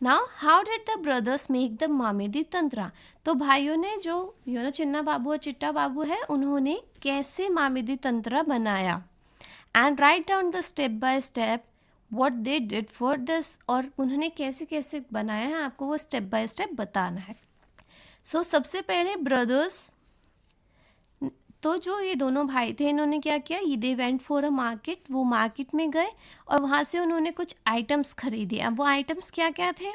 Now how did the brothers make the mamidi tandra? तो भाइयों ने जो चिन्ना बाबू और चिट्टा बाबू है, उन्होंने कैसे मामेदी तंत्रा बनाया। And write down the step by step what they did for this, और उन्होंने कैसे कैसे बनाया है, आपको वो स्टेप बाय स्टेप बताना है। सबसे पहले ब्रदर्स, तो जो ये दोनों भाई थे, इन्होंने क्या किया, they went for a market, वो मार्केट में गए और वहाँ से उन्होंने कुछ आइटम्स खरीदे। अब वो आइटम्स क्या क्या थे?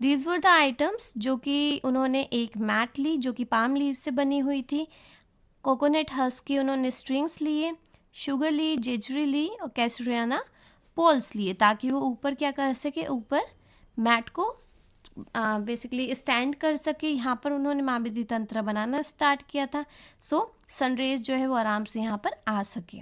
दीज वर द आइटम्स, जो कि उन्होंने एक मैट ली जो कि पाम लीव से बनी हुई थी, कोकोनट हस्क की उन्होंने स्ट्रिंग्स लिए, शुगर ली, जेजरी ली और कैसुरियाना पोल्स लिए, ताकि वो ऊपर क्या कर सके, ऊपर मैट को बेसिकली स्टैंड कर सके। यहाँ पर उन्होंने मामेदी तंत्र बनाना स्टार्ट किया था, सनरेज जो है वो आराम से यहाँ पर आ सके।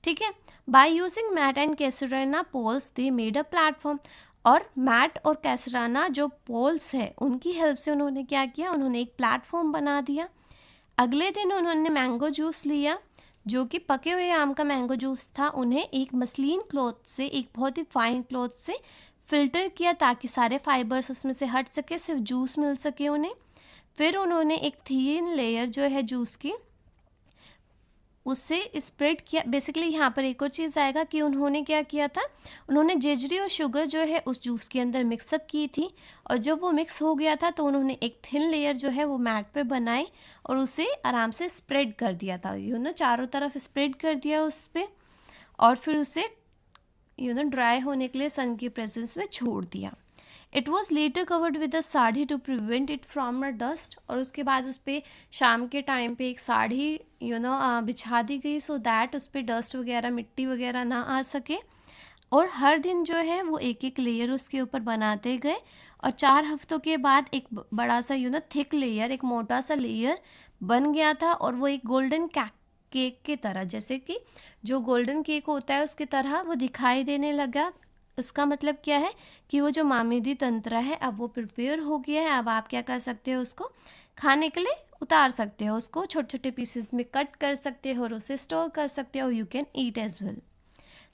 ठीक है, by using mat and casuarina poles they made a platform, और मैट और कैसुराना जो पोल्स है उनकी हेल्प से उन्होंने क्या किया, उन्होंने एक प्लेटफॉर्म बना दिया। अगले दिन उन्होंने मैंगो जूस लिया, जो कि पके हुए आम का मैंगो जूस था, उन्हें एक मसलिन क्लॉथ से, एक बहुत ही फाइन क्लॉथ से फिल्टर किया ताकि सारे फाइबर्स उसमें से हट सके, सिर्फ जूस मिल सके उन्हें। फिर उन्होंने एक थिन लेयर जो है जूस की, उससे स्प्रेड किया। बेसिकली यहाँ पर एक और चीज़ आएगा कि उन्होंने क्या किया था, उन्होंने जेजरी और शुगर जो है उस जूस के अंदर मिक्सअप की थी, और जब वो मिक्स हो गया था तो उन्होंने एक थिन लेयर जो है वो मैट पे बनाई और उसे आराम से स्प्रेड कर दिया था, चारों तरफ स्प्रेड कर दिया उस पर, और फिर उसे ड्राई होने के लिए सन की प्रेजेंस में छोड़ दिया। It was later covered with a sari to prevent it from a dust, और उसके बाद उस पर शाम के टाइम पे एक साड़ी बिछा दी गई, सो दैट उस पर डस्ट वगैरह, मिट्टी वगैरह ना आ सके। और हर दिन जो है वो एक एक लेयर उसके ऊपर बनाते गए, और 4 हफ्तों के बाद एक बड़ा सा थिक लेयर, एक मोटा सा लेयर बन गया था, और वो एक गोल्डन केक की तरह, जैसे कि जो गोल्डन केक होता है उसकी तरह वो दिखाई देने लगा। इसका मतलब क्या है कि वो जो मामेदी तंत्र है अब वो प्रिपेयर हो गया है। अब आप क्या कर सकते हो, उसको खाने के लिए उतार सकते हो, उसको छोटे छोटे पीसेस में कट कर सकते हो और उसे स्टोर कर सकते हो, you can eat as well.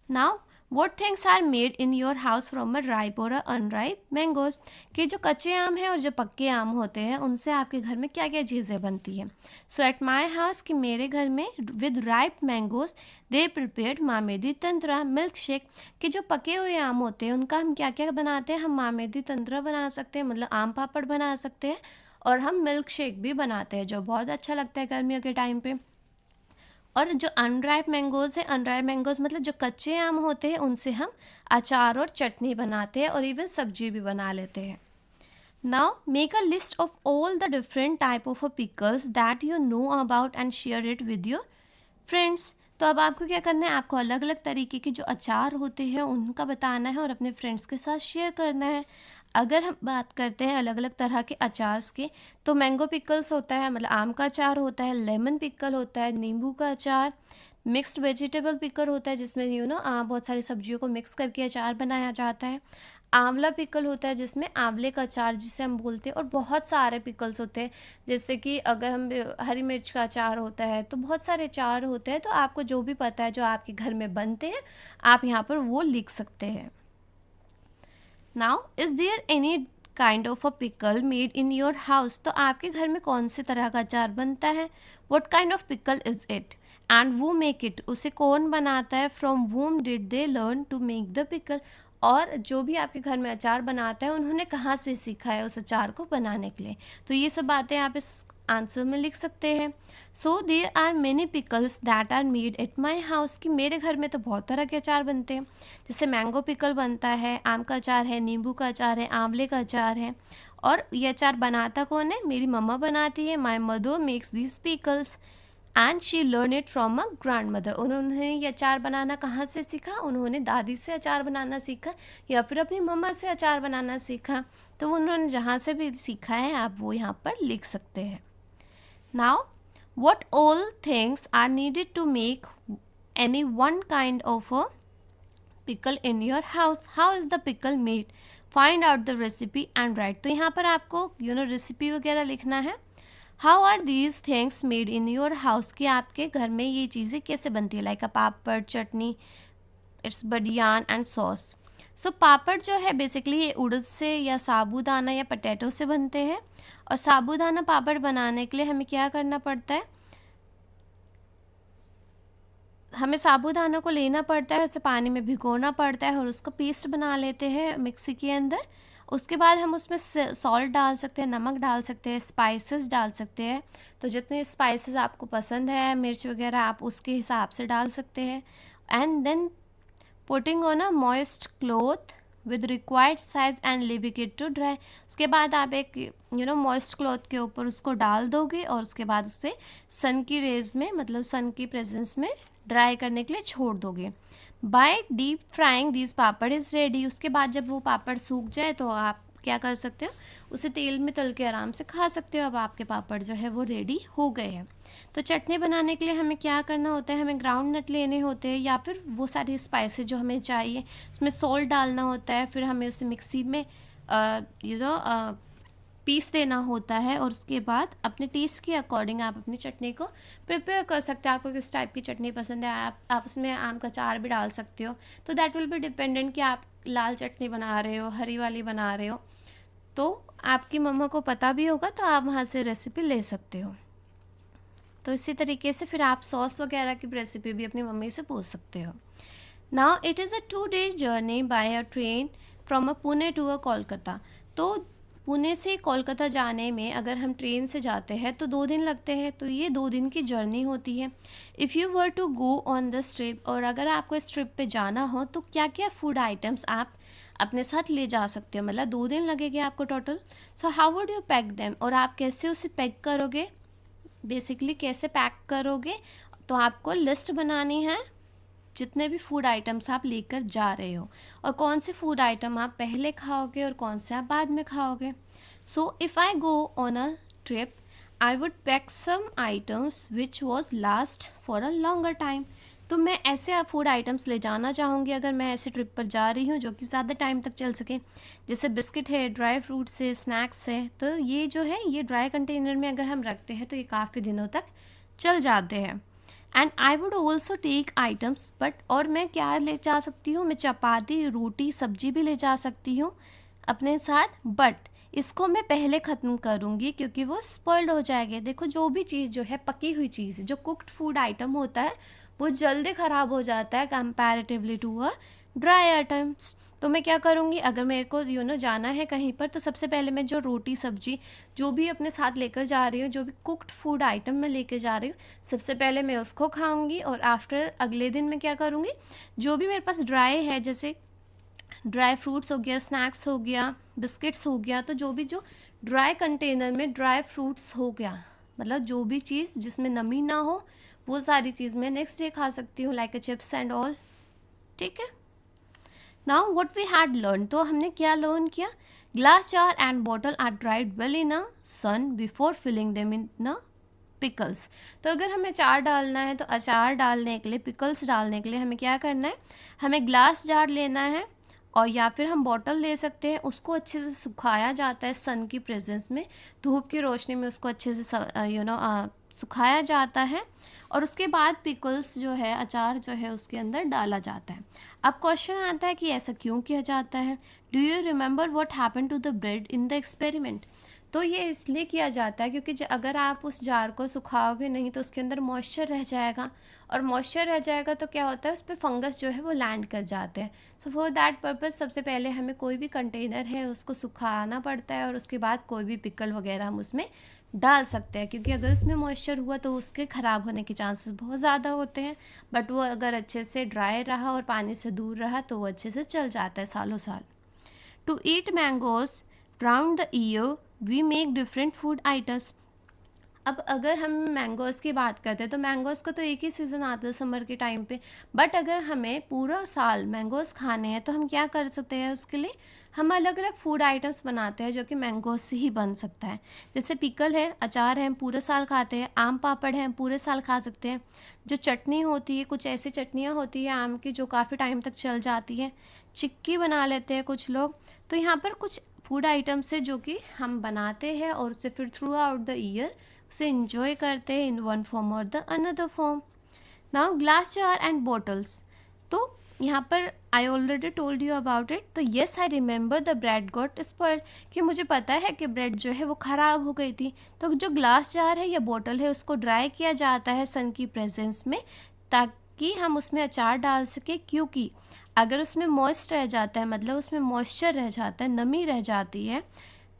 Now what things are made in your house from a ripe or a unripe mangoes? कि जो कच्चे आम हैं और जो पक्के आम होते हैं उनसे आपके घर में क्या क्या चीज़ें बनती हैं। सो एट माई हाउस, कि मेरे घर में with ripe mangoes they prepared mamidi tandra milkshake, कि जो पके हुए आम होते हैं उनका हम क्या क्या बनाते हैं, हम मामेदी तंत्रा बना सकते हैं, मतलब आम पापड़ बना सकते हैं, और हम मिल्क शेक भी बनाते हैं जो बहुत अच्छा लगता है गर्मियों के टाइम पे। और जो अनराइप मैंगोज़ है, अनराइप मैंगोज़ मतलब जो कच्चे आम होते हैं उनसे हम अचार और चटनी बनाते हैं और इवन सब्जी भी बना लेते हैं। Now make a list of all the different type of pickles that you know about and share it with your friends. तो अब आपको क्या करना है, आपको अलग अलग तरीके के जो अचार होते हैं उनका बताना है और अपने फ्रेंड्स के साथ शेयर करना है। अगर हम बात करते हैं अलग अलग तरह के अचार्स के, तो मैंगो पिकल्स होता है, मतलब आम का अचार होता है, लेमन पिकल होता है, नींबू का अचार, मिक्स्ड वेजिटेबल पिकल होता है जिसमें बहुत सारी सब्जियों को मिक्स करके अचार बनाया जाता है, आंवला पिकल होता है जिसमें आंवले का अचार जिसे हम बोलते हैं, और बहुत सारे पिकल्स होते हैं जैसे कि अगर हम हरी मिर्च का अचार होता है, तो बहुत सारे अचार होते हैं। तो आपको जो भी पता है जो आपके घर में बनते हैं आप यहाँ पर वो लिख सकते हैं। Now is there any kind of a pickle made in your house? तो आपके घर में कौन से तरह का अचार बनता है? What kind of pickle is it and वो मेक इट? उसे कौन बनाता है? From whom did they learn to make the pickle? और जो भी आपके घर में अचार बनाता है उन्होंने कहाँ से सीखा है उस अचार को बनाने के लिए? तो ये सब बातें आप इस आंसर में लिख सकते हैं। So there are many pickles that are made at my house, कि मेरे घर में तो बहुत तरह के अचार बनते हैं, जैसे मैंगो पिकल बनता है, आम का अचार है, नींबू का अचार है, आंवले का अचार है। और ये अचार बनाता कौन है? मेरी मम्मा बनाती है। My mother makes this pickles and she learn it from a grand mother. उन्होंने ये अचार बनाना कहाँ से सीखा? उन्होंने दादी से अचार बनाना सीखा या फिर अपनी मम्मा से अचार बनाना सीखा। तो उन्होंने जहाँ से भी सीखा है आप वो यहाँ पर लिख सकते हैं। Now, what all things are needed to make any one kind of a pickle in your house? How is the pickle made? Find out the recipe and write. तो यहाँ पर आपको रेसिपी वगैरह लिखना है। How are these things made in your house? कि आपके घर में ये चीज़ें कैसे बनती है, like a papad, chutney, it's badiyan and sauce. So papad जो है बेसिकली ये उड़द से या साबूदाना या पटेटो से बनते हैं। और साबूदाना पापड़ बनाने के लिए हमें क्या करना पड़ता है, हमें साबूदाना को लेना पड़ता है, उसे पानी में भिगोना पड़ता है और उसको पेस्ट बना लेते हैं मिक्सी के अंदर। उसके बाद हम उसमें सॉल्ट डाल सकते हैं, नमक डाल सकते हैं, स्पाइसेस डाल सकते हैं। तो जितने स्पाइसेस आपको पसंद है, मिर्च वगैरह, आप उसके हिसाब से डाल सकते हैं। And then putting on a moist cloth with required size and leaving it to dry. उसके बाद आप एक मॉइस्ट क्लॉथ के ऊपर उसको डाल दोगे और उसके बाद उसे सन की रेज में, मतलब सन की प्रेजेंस में ड्राई करने के लिए छोड़ दोगे। By deep frying this papad is ready. उसके बाद जब वो पापड़ सूख जाए तो आप क्या कर सकते हो, उसे तेल में तल के आराम से खा सकते हो। अब आपके पापड़ जो है वो रेडी हो गए हैं। तो चटनी बनाने के लिए हमें क्या करना होता है, हमें ग्राउंड नट लेने होते हैं या फिर वो सारी स्पाइसेस जो हमें चाहिए, उसमें सॉल्ट डालना होता है, फिर हमें उसे मिक्सी में पीस देना होता है। और उसके बाद अपने टेस्ट के अकॉर्डिंग आप अपनी चटनी को प्रिपेयर कर सकते हैं। आपको किस टाइप की चटनी पसंद है, आप उसमें आम का अचार भी डाल सकते हो। तो दैट विल बी डिपेंडेंट कि आप लाल चटनी बना रहे हो, हरी वाली बना रहे हो, तो आपकी मम्मा को पता भी होगा, तो आप वहाँ से रेसिपी ले सकते हो। तो इसी तरीके से फिर आप सॉस वगैरह की रेसिपी भी अपनी मम्मी से पूछ सकते हो। Now it is a 2 day journey by a train from a Pune to a Kolkata. तो पुणे से कोलकाता जाने में अगर हम ट्रेन से जाते हैं तो 2 दिन लगते हैं। तो ये 2 दिन की जर्नी होती है। If you were to go on this trip, और अगर आपको इस ट्रिप पे जाना हो तो क्या क्या फूड आइटम्स आप अपने साथ ले जा सकते हो, मतलब 2 दिन लगेंगे आपको total. So how would you pack them, और आप कैसे उसे पैक करोगे, बेसिकली कैसे पैक करोगे। तो आपको लिस्ट बनानी है जितने भी फूड आइटम्स आप लेकर जा रहे हो, और कौन से फूड आइटम आप पहले खाओगे और कौन से आप बाद में खाओगे। So if I go on a trip I would pack some items which was last for a longer time. तो मैं ऐसे फूड आइटम्स ले जाना चाहूँगी अगर मैं ऐसे ट्रिप पर जा रही हूँ जो कि ज़्यादा टाइम तक चल सके। जैसे बिस्किट है, ड्राई फ्रूट्स है, स्नैक्स है। तो ये जो है ये ड्राई कंटेनर में अगर हम रखते हैं तो ये काफ़ी दिनों तक चल जाते हैं। And I would also take items, but और मैं क्या ले जा सकती हूँ, मैं चपाती, रोटी, सब्जी भी ले जा सकती हूँ अपने साथ, बट इसको मैं पहले ख़त्म करूँगी क्योंकि वो स्पॉइल्ड हो जाएंगे। देखो जो भी चीज़ जो है पकी हुई चीज़, जो कुक्ड फूड आइटम होता है वो जल्दी ख़राब हो जाता है comparatively to a dry items. तो मैं क्या करूँगी, अगर मेरे को जाना है कहीं पर, तो सबसे पहले मैं जो रोटी सब्जी जो भी अपने साथ लेकर जा रही हूँ, जो भी कुक्ड फूड आइटम मैं लेकर जा रही हूँ, सबसे पहले मैं उसको खाऊंगी। और आफ्टर अगले दिन मैं क्या करूँगी, जो भी मेरे पास ड्राई है, जैसे ड्राई फ्रूट्स हो गया, स्नैक्स हो गया, बिस्किट्स हो गया, तो जो ड्राई कंटेनर में ड्राई फ्रूट्स हो गया, मतलब जो भी चीज़ जिसमें नमी ना हो, वो सारी चीज़ मैं नेक्स्ट डे खा सकती हूँ, like a chips and all. ठीक है। Now what we had learn, तो हमने क्या लर्न किया, glass jar and bottle are dried well in a sun before filling them in न पिकल्स। तो अगर हमें अचार डालना है तो अचार डालने के लिए, पिकल्स डालने के लिए हमें क्या करना है, हमें ग्लास जार लेना है, और या फिर हम बॉटल ले सकते हैं। उसको अच्छे से सुखाया जाता है सन की प्रेजेंस में, धूप की रोशनी में उसको अच्छे से सुखाया जाता है। और उसके बाद पिकल्स जो है, अचार जो है, उसके अंदर डाला जाता है। अब क्वेश्चन आता है कि ऐसा क्यों किया जाता है। Do you remember what happened to the bread in the experiment. तो ये इसलिए किया जाता है क्योंकि अगर आप उस जार को सुखाओगे नहीं तो उसके अंदर मॉइस्चर रह जाएगा, और मॉइस्चर रह जाएगा तो क्या होता है, उस पर फंगस जो है वो लैंड कर जाते हैं। सो फॉर दैट पर्पज़ सबसे पहले हमें कोई भी कंटेनर है उसको सुखाना पड़ता है, और उसके बाद कोई भी पिकल वगैरह हम उसमें डाल सकते हैं, क्योंकि अगर उसमें मॉइस्चर हुआ तो उसके ख़राब होने के चांसेस बहुत ज़्यादा होते हैं। बट वो अगर अच्छे से ड्राई रहा और पानी से दूर रहा तो वो अच्छे से चल जाता है सालों साल। To eat mangoes round the year we make different food items. अब अगर हम मैंगोज़ की बात करते हैं तो मैंगोज़ का तो एक ही सीज़न आता है समर के टाइम पे। बट अगर हमें पूरा साल मैंगोज़ खाने हैं तो हम क्या कर सकते हैं, उसके लिए हम अलग अलग फूड आइटम्स बनाते हैं जो कि मैंगोज़ से ही बन सकता है। जैसे पिकल है, अचार है, हम पूरे साल खाते हैं। आम पापड़ है, हम पूरे साल खा सकते हैं। जो चटनी होती है, कुछ ऐसी चटनियाँ होती है आम की जो काफ़ी टाइम तक चल जाती है। चिक्की बना लेते हैं कुछ लोग। तो यहाँ पर कुछ फूड आइटम्स है जो कि हम बनाते हैं और उसे फिर थ्रू आउट द ईयर उसे इंजॉय करते हैं इन वन फॉर्म और the another form. Now glass jar and bottles, तो यहाँ पर I already told you about it, तो yes I remember the bread got spoiled, कि मुझे पता है कि ब्रेड जो है वो ख़राब हो गई थी। तो जो ग्लास जार है या बोतल है उसको ड्राई किया जाता है सन की प्रेजेंस में, ताकि हम उसमें अचार डाल सके, क्योंकि अगर उसमें मॉइस्ट रह जाता है, मतलब उसमें मॉइस्चर रह जाता है, नमी रह जाती है,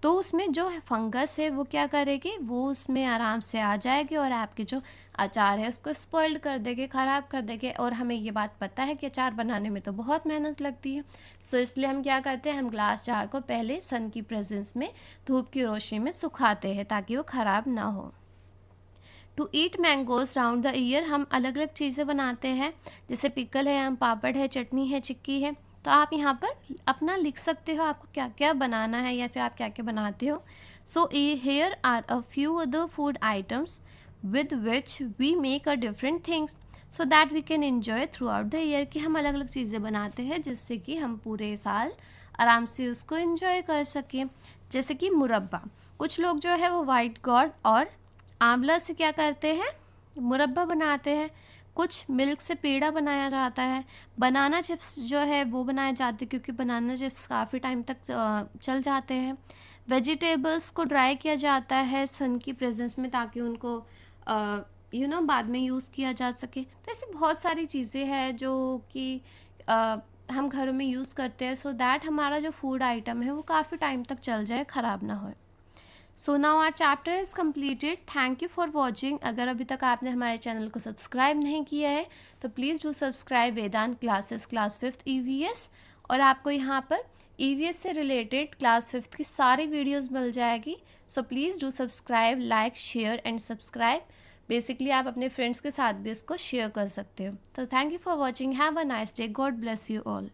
तो उसमें जो फंगस है वो क्या करेगी, वो उसमें आराम से आ जाएगी और आपके जो अचार है उसको स्पॉइल्ड कर देंगे, ख़राब कर देंगे। और हमें ये बात पता है कि अचार बनाने में तो बहुत मेहनत लगती है। सो इसलिए हम क्या करते हैं, हम ग्लास जार को पहले सन की प्रेजेंस में धूप की रोशनी में सुखाते हैं ताकि वो ख़राब ना हो। To eat mangoes round the year, हम अलग अलग चीज़ें बनाते हैं, जैसे पिकल है, आम पापड़ है, चटनी है, चिक्की है। तो आप यहाँ पर अपना लिख सकते हो आपको क्या क्या बनाना है या फिर आप क्या क्या बनाते हो। So here are a few other food items with which we make a different things so that we can enjoy throughout the year, कि हम अलग अलग चीज़ें बनाते हैं जिससे कि हम पूरे साल आराम से उसको एंजॉय कर सकें। जैसे कि मुरब्बा, कुछ लोग जो है वो वाइट गॉड और आंवला से क्या करते हैं, मुरब्बा बनाते हैं। कुछ मिल्क से पेड़ा बनाया जाता है। बनाना चिप्स जो है वो बनाए जाते हैं, क्योंकि बनाना चिप्स काफ़ी टाइम तक चल जाते हैं। वेजिटेबल्स को ड्राई किया जाता है सन की प्रेजेंस में, ताकि उनको बाद में यूज़ किया जा सके। तो ऐसी बहुत सारी चीज़ें हैं जो कि हम घरों में यूज़ करते हैं, सो दैट हमारा जो फूड आइटम है वो काफ़ी टाइम तक चल जाए, ख़राब ना हो। So now our chapter is completed. Thank you for watching. अगर अभी तक आपने हमारे चैनल को सब्सक्राइब नहीं किया है तो please do subscribe Vedant classes class 5th EVS, और आपको यहाँ पर EVS से रिलेटेड क्लास 5th की सारी वीडियोस मिल जाएगी। So please do subscribe, like, share and subscribe. Basically आप अपने फ्रेंड्स के साथ भी इसको शेयर कर सकते हो। तो thank you for watching, have a nice day, God bless you all.